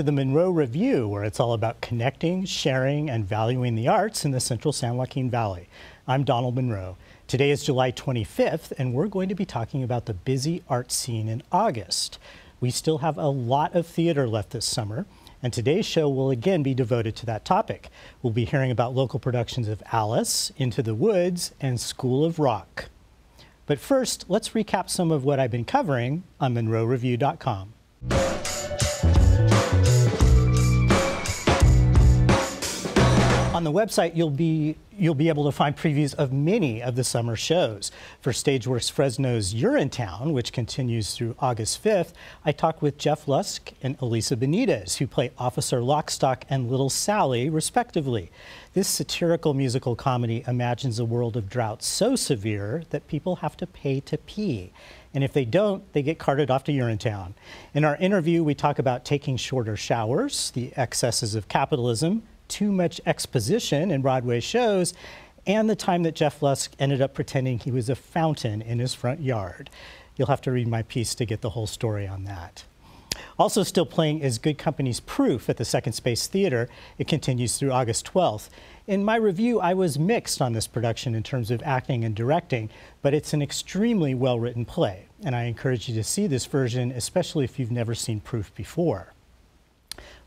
to the Monroe Review, where it's all about connecting, sharing, and valuing the arts in the central San Joaquin Valley. I'm Donald Monroe. Today is July 25th, and we're going to be talking about the busy art scene in August. We still have a lot of theater left this summer, and today's show will again be devoted to that topic. We'll be hearing about local productions of Alice, Into the Woods, and School of Rock. But first, let's recap some of what I've been covering on MonroeReview.com. On the website, you'll be able to find previews of many of the summer shows. For StageWorks Fresno's Urinetown, which continues through August 5th, I talked with Jeff Lusk and Elisa Benitez, who play Officer Lockstock and Little Sally, respectively. This satirical musical comedy imagines a world of drought so severe that people have to pay to pee. And if they don't, they get carted off to Urinetown. In our interview, we talk about taking shorter showers, the excesses of capitalism, too much exposition in Broadway shows, and the time that Jeff Lusk ended up pretending he was a fountain in his front yard. You'll have to read my piece to get the whole story on that. Also still playing is Good Company's Proof at the Second Space Theater. It continues through August 12th. In my review, I was mixed on this production in terms of acting and directing, but it's an extremely well-written play, and I encourage you to see this version, especially if you've never seen Proof before.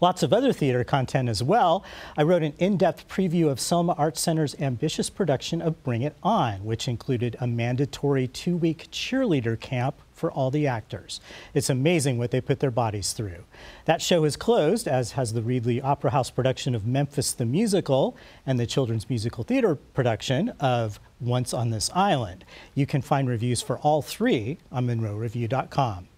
Lots of other theater content as well. I wrote an in-depth preview of Selma Arts Center's ambitious production of Bring It On, which included a mandatory 2-week cheerleader camp for all the actors. It's amazing what they put their bodies through. That show is closed, as has the Reedley Opera House production of Memphis the Musical and the Children's Musical Theater production of Once on This Island. You can find reviews for all three on MonroeReview.com.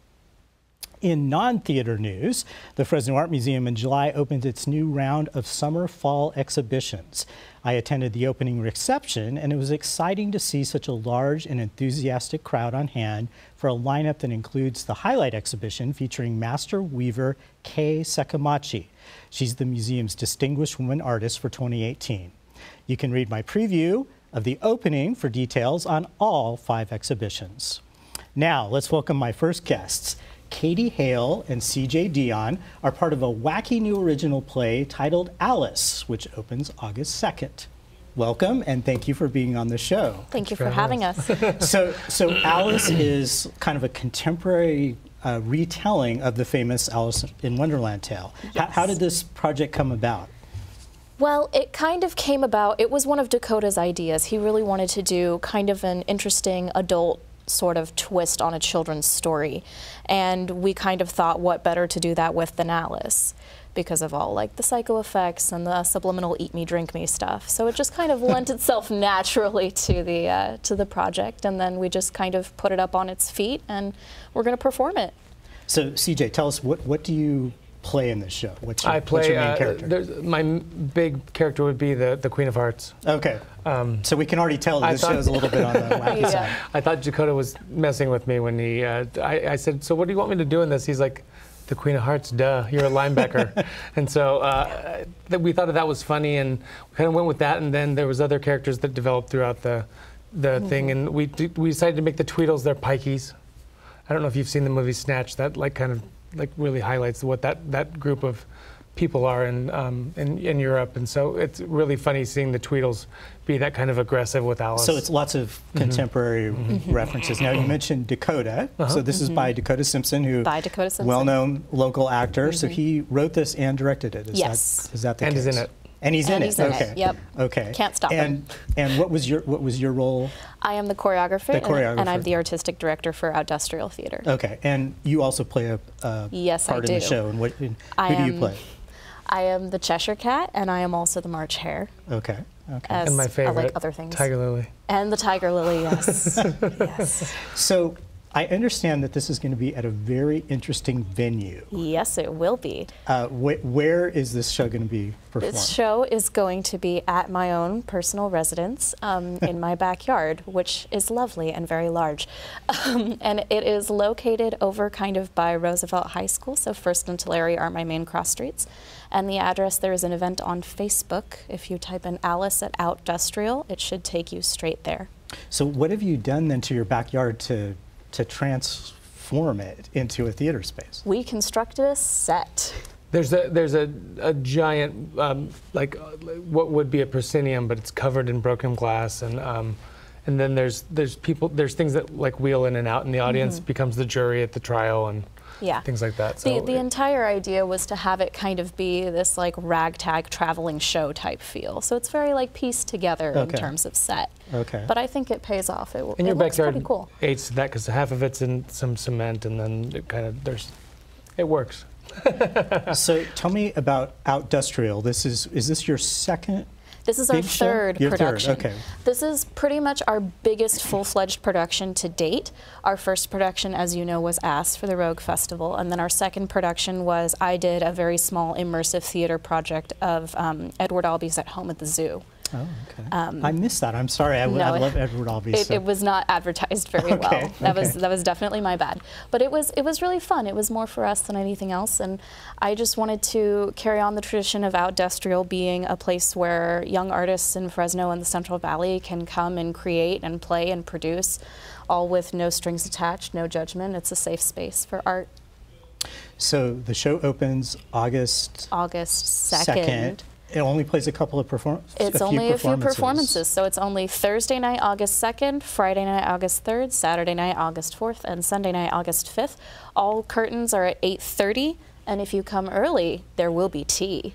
In non-theater news, the Fresno Art Museum in July opened its new round of summer-fall exhibitions. I attended the opening reception, and it was exciting to see such a large and enthusiastic crowd on hand for a lineup that includes the highlight exhibition featuring master weaver Kay Sekamachi. She's the museum's Distinguished Woman Artist for 2018. You can read my preview of the opening for details on all 5 exhibitions. Now, let's welcome my first guests. Katie Hale and CJ Dion are part of a wacky new original play titled Alice, which opens August 2nd. Welcome, and thank you for being on the show. Thank you for having us. So Alice is kind of a contemporary retelling of the famous Alice in Wonderland tale. Yes. How did this project come about? Well, it kind of came about, it was one of Dakota's ideas. He really wanted to do kind of an interesting adult sort of twist on a children's story. And we kind of thought, what better to do that with than Alice, because of all like the psycho effects and the subliminal eat me, drink me stuff. So it just kind of lent itself naturally to the project, and then we just kind of put it up on its feet and we're going to perform it. So CJ, tell us, what do you play in this show? What's your main character? My big character would be the Queen of Hearts. Okay. So we can already tell that this show's a little bit on the wacky side. I thought Dakota was messing with me when he, I said, so what do you want me to do in this? He's like, the Queen of Hearts, duh, you're a linebacker. And so we thought that was funny, and we kind of went with that, and then there was other characters that developed throughout the thing, and we decided to make the Tweedles their pikeys. I don't know if you've seen the movie Snatch, that really highlights what that group of people are in Europe, and so it's really funny seeing the Tweedles be that kind of aggressive with Alice. So it's lots of contemporary references. Now you mentioned Dakota, so this is by Dakota Simpson, who well-known local actor. So he wrote this and directed it. Is that the case? And he's in it. And he's in it. Okay. Yep. Okay. Can't stop him. And what was your role? I am the choreographer. And I'm the artistic director for Outdustrial Theater. Okay. And you also play a part in the show. And who do you play? I am the Cheshire Cat, and I am also the March Hare. Okay. Okay. And my favorite, I like other things. Tiger Lily. And the Tiger Lily, yes. Yes. So I understand that this is going to be at a very interesting venue. Yes, it will be. Where is this show going to be performed? This show is going to be at my own personal residence in my backyard, which is lovely and very large. And it is located over kind of by Roosevelt High School, so First and Tulare are my main cross streets. And the address, there is an event on Facebook. If you type in Alice at Outdustrial, it should take you straight there. So what have you done then to your backyard to transform it into a theater space? We constructed a set. There's a giant like what would be a proscenium, but it's covered in broken glass, and then there's things that like wheel in and out, and the audience becomes the jury at the trial, and things like that. So the entire idea was to have it kind of be this like ragtag traveling show type feel. So it's very like pieced together in terms of set. Okay. But I think it pays off. It in your looks backyard pretty cool. aids to that because half of it's in some cement, and then it works. So tell me about Outdustrial. Is this your second? This is our third production. Okay. This is pretty much our biggest full-fledged production to date. Our first production, as you know, was Ass for the Rogue Festival, and then our second production was I did a very small immersive theater project of Edward Albee's At Home at the Zoo. Oh, okay. I missed that. I'm sorry. I love Edward Albee. It was not advertised very well. That was definitely my bad. But it was really fun. It was more for us than anything else, and I just wanted to carry on the tradition of Outdustrial being a place where young artists in Fresno and the Central Valley can come and create and play and produce, all with no strings attached, no judgment. It's a safe space for art. So the show opens August 2nd. It only plays a couple of performances? It's only a few performances. So it's only Thursday night, August 2nd, Friday night, August 3rd, Saturday night, August 4th, and Sunday night, August 5th. All curtains are at 8:30, and if you come early, there will be tea.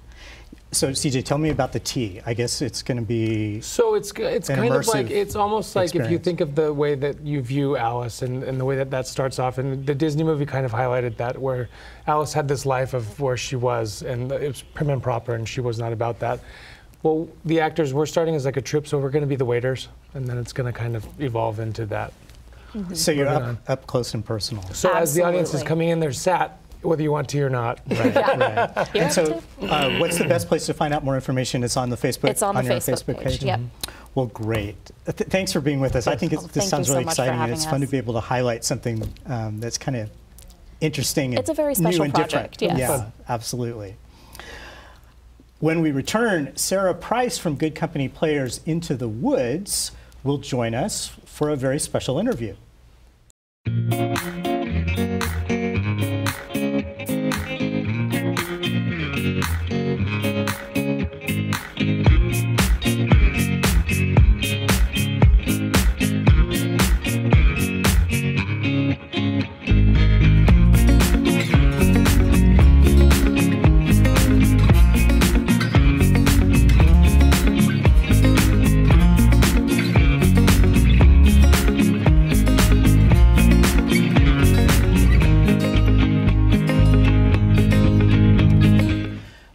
So CJ, tell me about the tea. I guess it's going to be it's kind of like, it's almost like if you think of the way that you view Alice and the way that starts off, and the Disney movie kind of highlighted that, where Alice had this life of where she was, and it was prim and proper, and she was not about that. Well, the actors, we're starting as like a troupe, so we're going to be the waiters, and then it's going to kind of evolve into that. So you're up close and personal. So as the audience is coming in, they're sat, whether you want to or not. Right, right. And so what's the best place to find out more information? It's on the Facebook? It's on the Facebook page. Yep. Well, great. Thanks for being with us. I think this sounds really exciting, and it's fun to be able to highlight something that's kind of interesting and it's a very special new and project, different. yes. Yeah, absolutely. When we return, Sarah Price from Good Company Players Into the Woods will join us for a very special interview.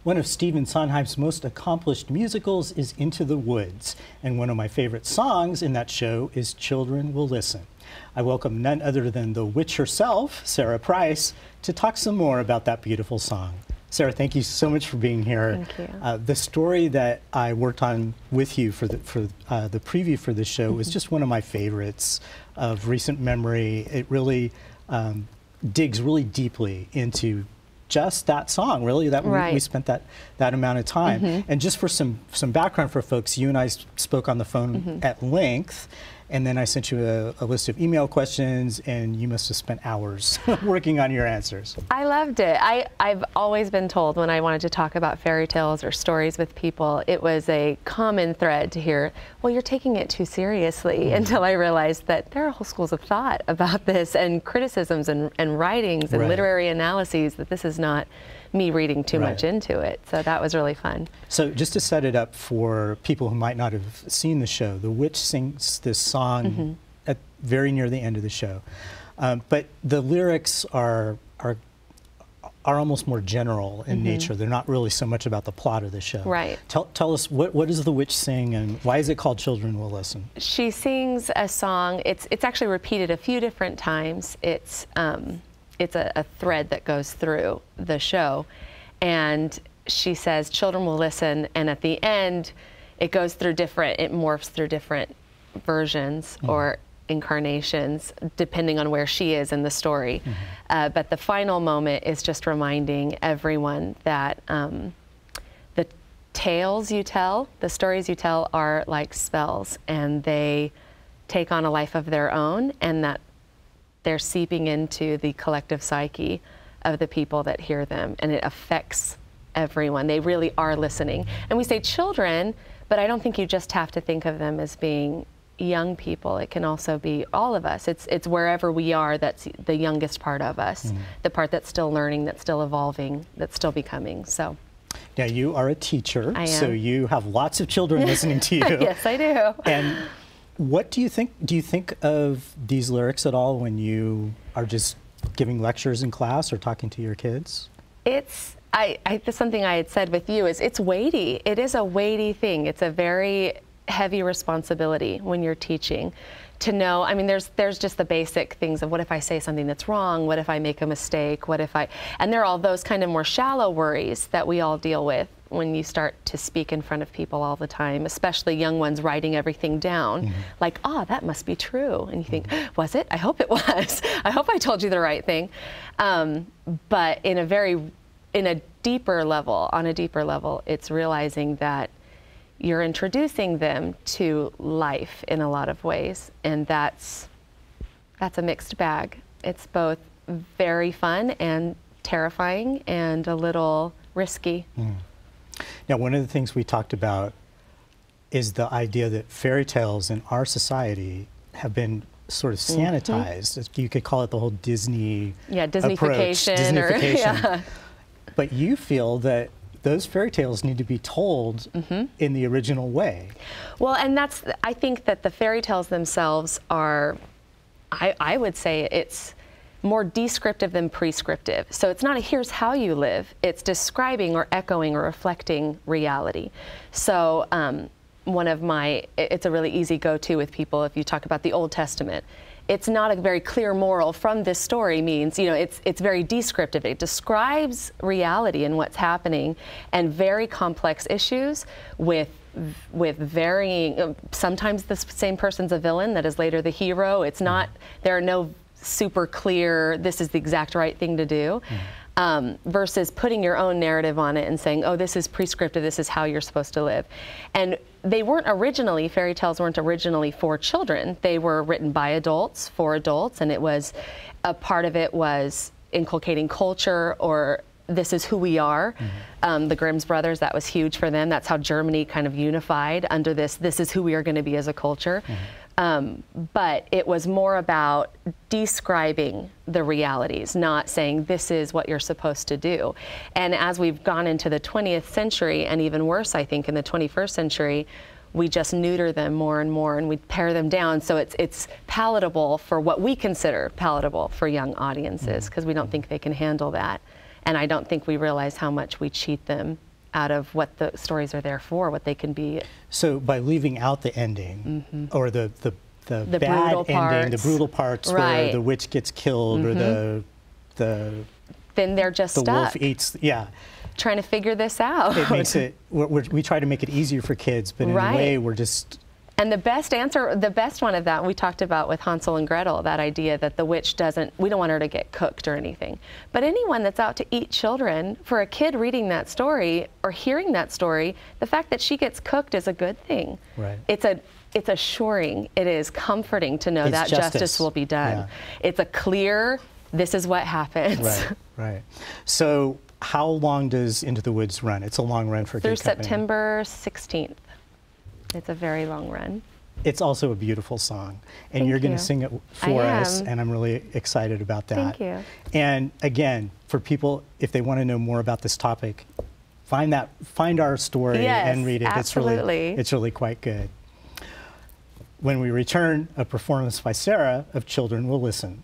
One of Stephen Sondheim's most accomplished musicals is Into the Woods, and one of my favorite songs in that show is Children Will Listen. I welcome none other than the witch herself, Sarah Price, to talk some more about that beautiful song. Sarah, thank you so much for being here. Thank you. The story that I worked on with you for the preview for this show was just one of my favorites of recent memory. It really digs really deeply into just that song, really, that we spent that amount of time. And just for some background for folks, you and I spoke on the phone at length, and then I sent you a list of email questions, and you must have spent hours working on your answers. I loved it. I've always been told when I wanted to talk about fairy tales or stories with people, it was a common thread to hear, well, you're taking it too seriously, until I realized that there are whole schools of thought about this, and criticisms and writings and literary analyses, that this is not me reading too much into it. So that was really fun. So just to set it up for people who might not have seen the show, the witch sings this song at very near the end of the show. But the lyrics are almost more general in nature. They're not really so much about the plot of the show. Right. Tell us, what does the witch sing, and why is it called Children Will Listen? She sings a song. It's actually repeated a few different times. It's a thread that goes through the show, and she says, children will listen, and at the end it goes through it morphs through different versions or incarnations depending on where she is in the story. But the final moment is just reminding everyone that the tales you tell, the stories you tell, are like spells, and they take on a life of their own, and that they're seeping into the collective psyche of the people that hear them, and it affects everyone. They really are listening. And we say children, but I don't think you just have to think of them as being young people. It can also be all of us. It's wherever we are, that's the youngest part of us, the part that's still learning, that's still evolving, that's still becoming. So. Now, you are a teacher, I am. so you have lots of children listening to you. Yes, I do. And what do you think? Do you think of these lyrics at all when you are just giving lectures in class or talking to your kids? It's something I had said with you is it's weighty. It is a weighty thing. It's a very heavy responsibility when you're teaching to know. I mean, there's just the basic things of what if I say something that's wrong? What if I make a mistake? What if and there are all those kind of more shallow worries that we all deal with when you start to speak in front of people all the time, especially young ones writing everything down, like, that must be true. And you think, was it? I hope it was. I hope I told you the right thing. But on a deeper level, it's realizing that you're introducing them to life in a lot of ways, and that's a mixed bag. It's both very fun and terrifying and a little risky. Now, one of the things we talked about is the idea that fairy tales in our society have been sort of sanitized. You could call it the whole Disney Disneyfication. Disneyfication. But you feel that those fairy tales need to be told in the original way. Well, and I think that the fairy tales themselves are, I would say it's more descriptive than prescriptive. So it's not a here's how you live, it's describing or echoing or reflecting reality. So it's a really easy go-to with people if you talk about the Old Testament. It's not a very clear moral from this story means, it's very descriptive. It describes reality and what's happening and very complex issues with varying, sometimes the same person's a villain that is later the hero. It's not, there are no super clear, this is the exact right thing to do. Versus putting your own narrative on it and saying, oh, this is prescriptive, this is how you're supposed to live. And fairy tales weren't originally for children. They were written by adults, for adults, and a part of it was inculcating culture, or this is who we are. The Grimm's brothers, that was huge for them. That's how Germany kind of unified under this is who we are going to be as a culture. But it was more about describing the realities, not saying this is what you're supposed to do. And as we've gone into the 20th century, and even worse, I think, in the 21st century, we just neuter them more and more, and we pare them down so it's palatable for what we consider palatable for young audiences, because we don't think they can handle that. And I don't think we realize how much we cheat them out of what the stories are there for, what they can be. So by leaving out the ending, or the bad brutal ending, parts. the brutal parts where the witch gets killed, or the then they're just the stuck. wolf eats, trying to figure this out. It makes it, we try to make it easier for kids, but in a way we're just... And the best one of that, we talked about with Hansel and Gretel, that idea that the witch we don't want her to get cooked or anything. But anyone that's out to eat children, for a kid reading that story or hearing that story, the fact that she gets cooked is a good thing. Right. It's assuring, it is comforting to know It's that justice will be done. Yeah. It's a clear, this is what happens. Right. So how long does Into the Woods run? It's a long run for Through Kid Company. September 16th. It's a very long run. It's also a beautiful song, and Thank you're going you. to sing it for I us, am. and I'm really excited about that. Thank you. And again, for people, if they want to know more about this topic, find our story and read it. Absolutely. It's really quite good. When we return, a performance by Sarah of Children Will Listen.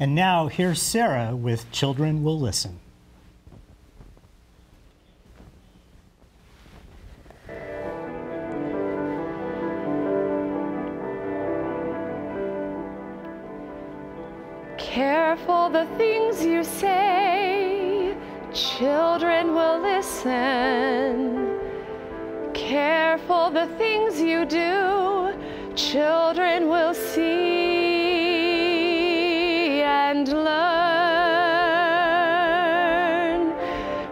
And now here's Sarah with Children Will Listen. Careful the things you say, children will listen. Careful the things you do, children will see and learn.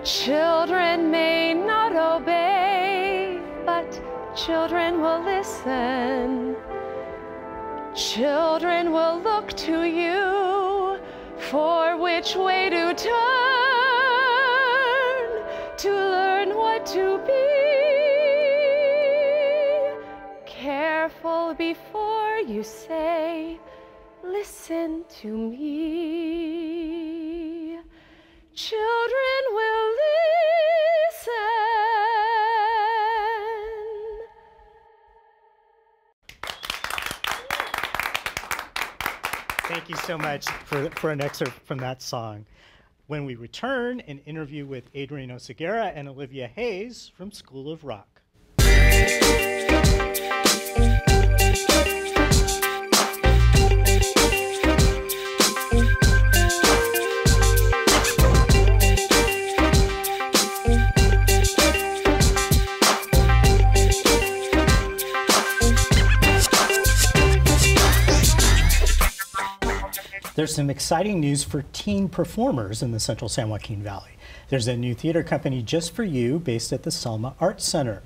Children may not obey, but children will listen. Children will look to you for which way to turn, to learn what to be. Careful before you say, listen to me. Children will listen. Thank you so much for an excerpt from that song. When we return, an interview with Adrian Oseguera and Olivia Hayes from School of Rock. There's some exciting news for teen performers in the Central San Joaquin Valley. There's a new theater company just for you based at the Selma Arts Center.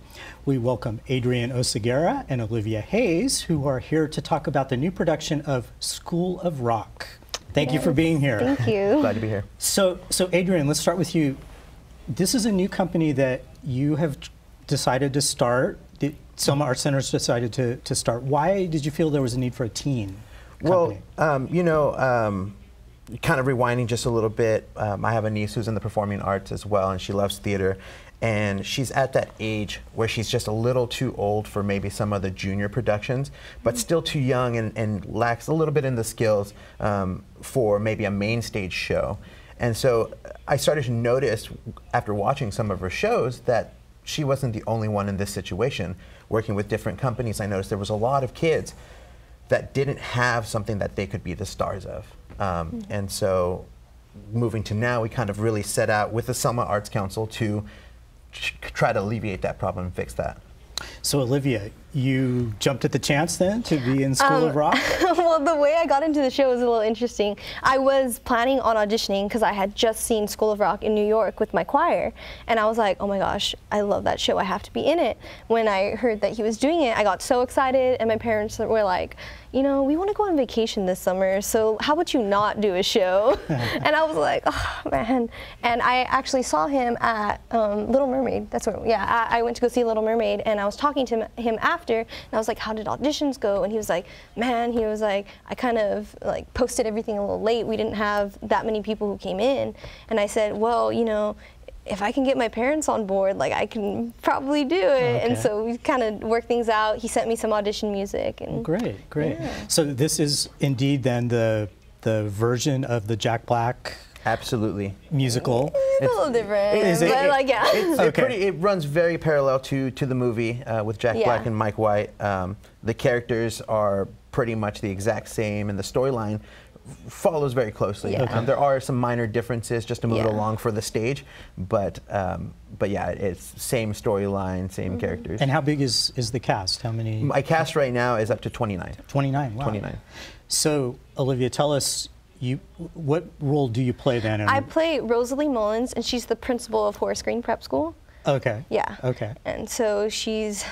We welcome Adrian Oseguera and Olivia Hayes, who are here to talk about the new production of School of Rock. Thank you for being here. Thank you. Glad to be here. So Adrian, let's start with you. This is a new company that you have decided to start. The Selma Arts Center's decided to start. Why did you feel there was a need for a teen company? Well, kind of rewinding just a little bit, I have a niece who's in the performing arts as well, and she loves theater. And she's at that age where she's just a little too old for maybe some of the junior productions, but still too young and lacks a little bit in the skills for maybe a main stage show. And so I started to notice after watching some of her shows that she wasn't the only one in this situation. Working with different companies, I noticed there was a lot of kids that didn't have something that they could be the stars of. And so moving to now, we kind of really set out with the Selma Arts Council to try to alleviate that problem and fix that. So Olivia, you jumped at the chance then to be in School of Rock? Well, the way I got into the show was a little interesting. I was planning on auditioning because I had just seen School of Rock in New York with my choir. And I was like, oh my gosh, I love that show. I have to be in it. When I heard that he was doing it, I got so excited. And my parents were like, you know, we want to go on vacation this summer, so how about you not do a show? And I was like, oh man. And I actually saw him at Little Mermaid. That's where, yeah, I went to go see Little Mermaid, and I was talking to him after, and I was like, how did auditions go? And he was like, man, he was like, I kind of like posted everything a little late. We didn't have that many people who came in. And I said, well, you know, if I can get my parents on board, like I can probably do it. Okay. And so we kind of worked things out. He sent me some audition music. And great, great. Yeah. So this is indeed then the version of the Jack Black Absolutely. musical. It's a little different, but like, yeah. It runs very parallel to the movie with Jack Black and Mike White. The characters are pretty much the exact same, and the storyline follows very closely. Yeah. There are some minor differences just to move it along for the stage, but yeah, it's same storyline, same characters. And how big is the cast? How many? My cast right now is up to 29. 29, wow. 29. So, Olivia, tell us, what role do you play then? I play Rosalie Mullins, and she's the principal of Horace Green Prep School. Okay. Yeah. Okay. And so she's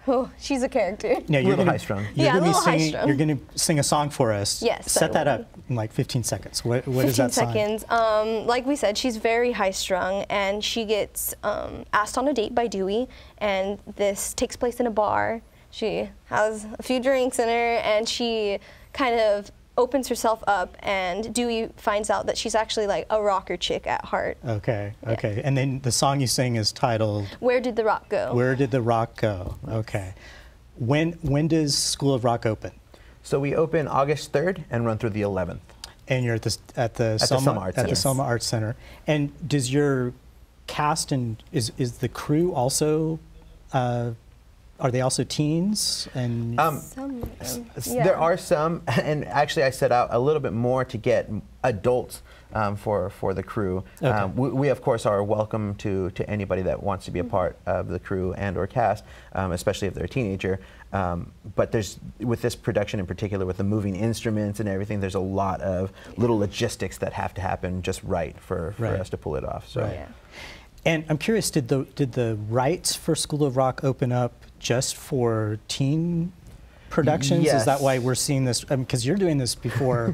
a character. Now, you're high strung. Yeah, a little high strung. You're going to sing a song for us. Yes. Set that up in like 15 seconds. What is that song? 15 seconds. Like we said, she's very high strung, and she gets asked on a date by Dewey, and this takes place in a bar. She has a few drinks in her, and she kind of opens herself up, and Dewey finds out that she's actually like a rocker chick at heart. Okay, okay. And then the song you sing is titled Where Did the Rock Go? Where Did the Rock Go? Okay. When does School of Rock open? So we open August 3rd and run through the 11th. And you're at the Selma Arts Center. And does your cast and is the crew also? Are they also teens? And there are some, and actually I set out a little bit more to get adults for the crew. Okay. We of course are welcome to anybody that wants to be a part of the crew and or cast, especially if they're a teenager. But with this production in particular, with the moving instruments and everything, there's a lot of little logistics that have to happen just right for us to pull it off. So. Right. Yeah. And I'm curious, did the rights for School of Rock open up just for teen productions? Yes. Is that why we're seeing this? Because you're doing this before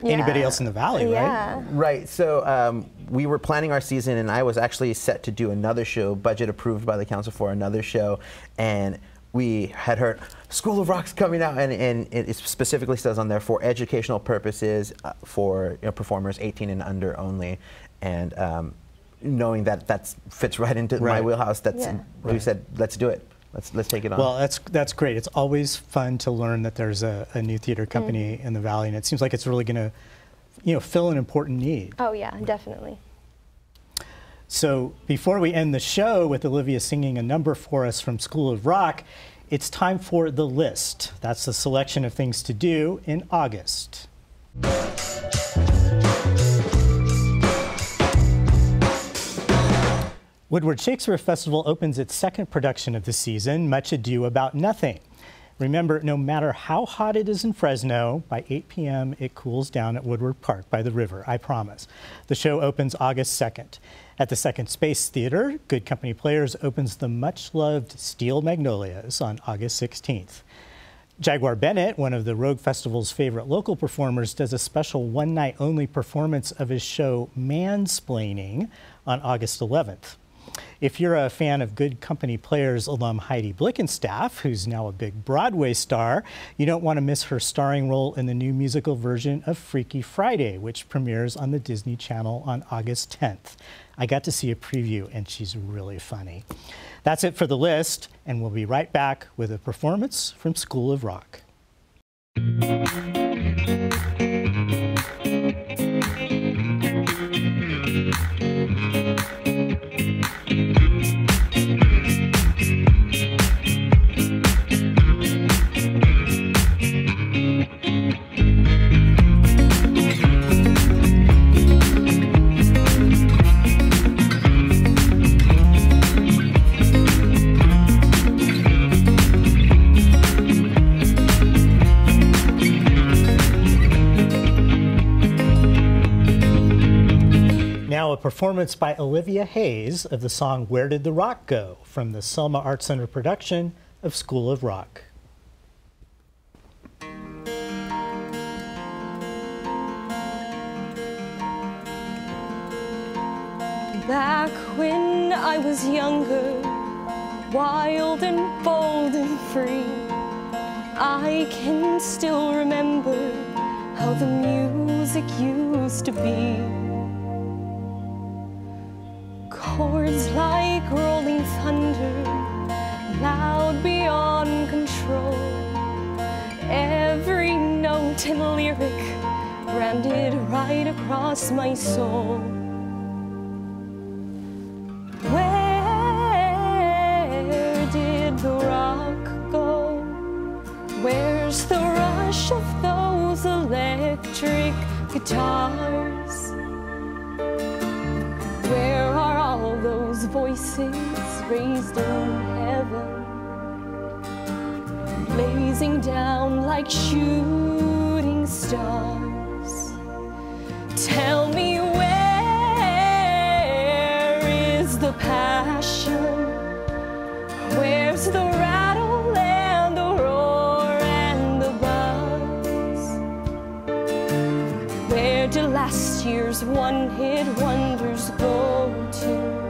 anybody else in the Valley, right? Right. So we were planning our season, and I was actually set to do another show, budget approved by the council for another show, and we had heard School of Rock's coming out, and it specifically says on there for educational purposes for performers 18 and under only, and knowing that fits right into my wheelhouse, we said, let's do it. Let's take it on. Well, that's great. It's always fun to learn that there's a new theater company in the Valley, and it seems like it's really going to, fill an important need. Oh yeah, definitely. So before we end the show with Olivia singing a number for us from School of Rock, it's time for The List. That's the selection of things to do in August. Woodward Shakespeare Festival opens its second production of the season, Much Ado About Nothing. Remember, no matter how hot it is in Fresno, by 8 p.m. it cools down at Woodward Park by the river, I promise. The show opens August 2nd. At the Second Space Theater, Good Company Players opens the much-loved Steel Magnolias on August 16th. Jaguar Bennett, one of the Rogue Festival's favorite local performers, does a special one-night-only performance of his show Mansplaining on August 11th. If you're a fan of Good Company Players alum Heidi Blickenstaff, who's now a big Broadway star, you don't want to miss her starring role in the new musical version of Freaky Friday, which premieres on the Disney Channel on August 10th. I got to see a preview, and she's really funny. That's it for The List, and we'll be right back with a performance from School of Rock. Now a performance by Olivia Hayes of the song Where Did the Rock Go? From the Selma Arts Center production of School of Rock. Back when I was younger, wild and bold and free, I can still remember how the music used to be. Chords like rolling thunder, loud beyond control. Every note and lyric branded right across my soul. Where did the rock go? Where's the rush of those electric guitars? Where are all those voices raised in heaven, blazing down like shooting stars? Tell me, where is the passion? Where's the rattle and the roar and the buzz? Where did last year's one-hit wonders go to?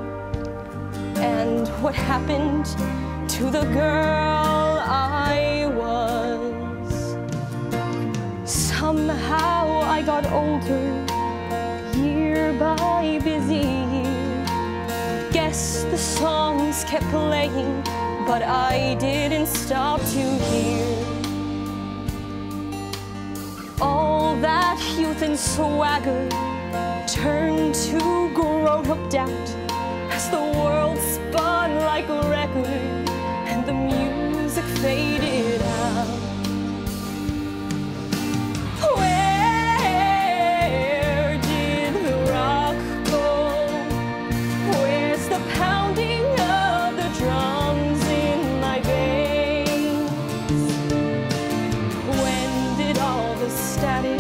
And what happened to the girl I was? Somehow I got older, year by busy year. Guess the songs kept playing, but I didn't stop to hear all all that youth and swagger turned to grown-up doubt as the world spun like a record and the music faded out. Where did the rock go? Where's the pounding of the drums in my veins? When did all the static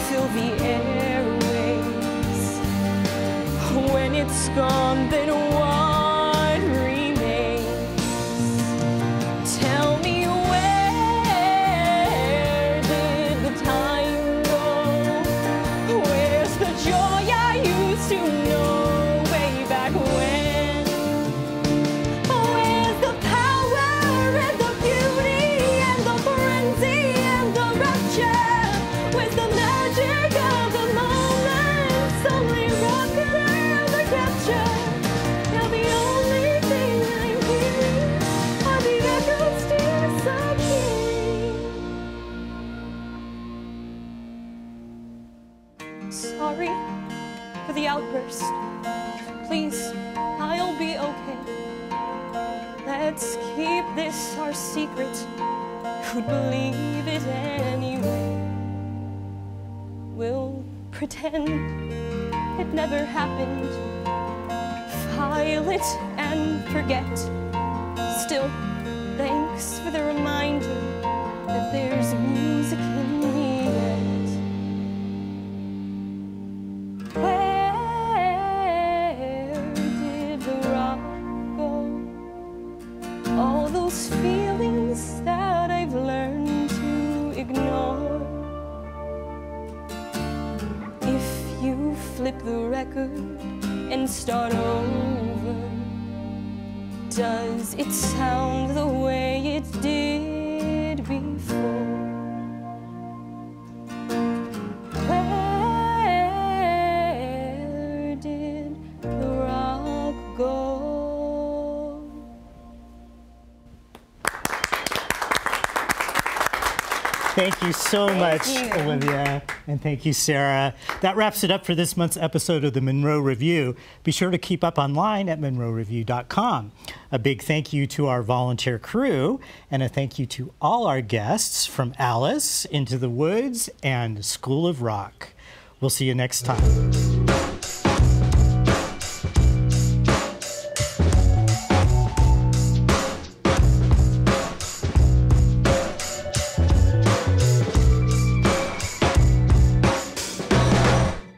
fill the airwaves? When it's gone, then what remains? Tell me, where did the time go? Where's the joy I used to know way back when? Where's the power and the beauty and the frenzy and the rapture? Where's the magic of the moments only rock could ever capture? Now the only thing I'm hearing are the echoes disappearing. Sorry for the outburst. Please, I'll be okay. Let's keep this our secret. Who'd believe it anyway? We'll pretend it never happened. File it and forget. Still, thanks for the reminder that there's music in the end. Where did the rock go? All those feelings that I've learned to ignore. If you flip the record and start over, does it sound the way it did before? Where did the rock go? Thank you so much, Olivia, and thank you, Sarah. That wraps it up for this month's episode of the Monroe Review. Be sure to keep up online at monroereview.com. A big thank you to our volunteer crew, and a thank you to all our guests from Alice, Into the Woods, and School of Rock. We'll see you next time.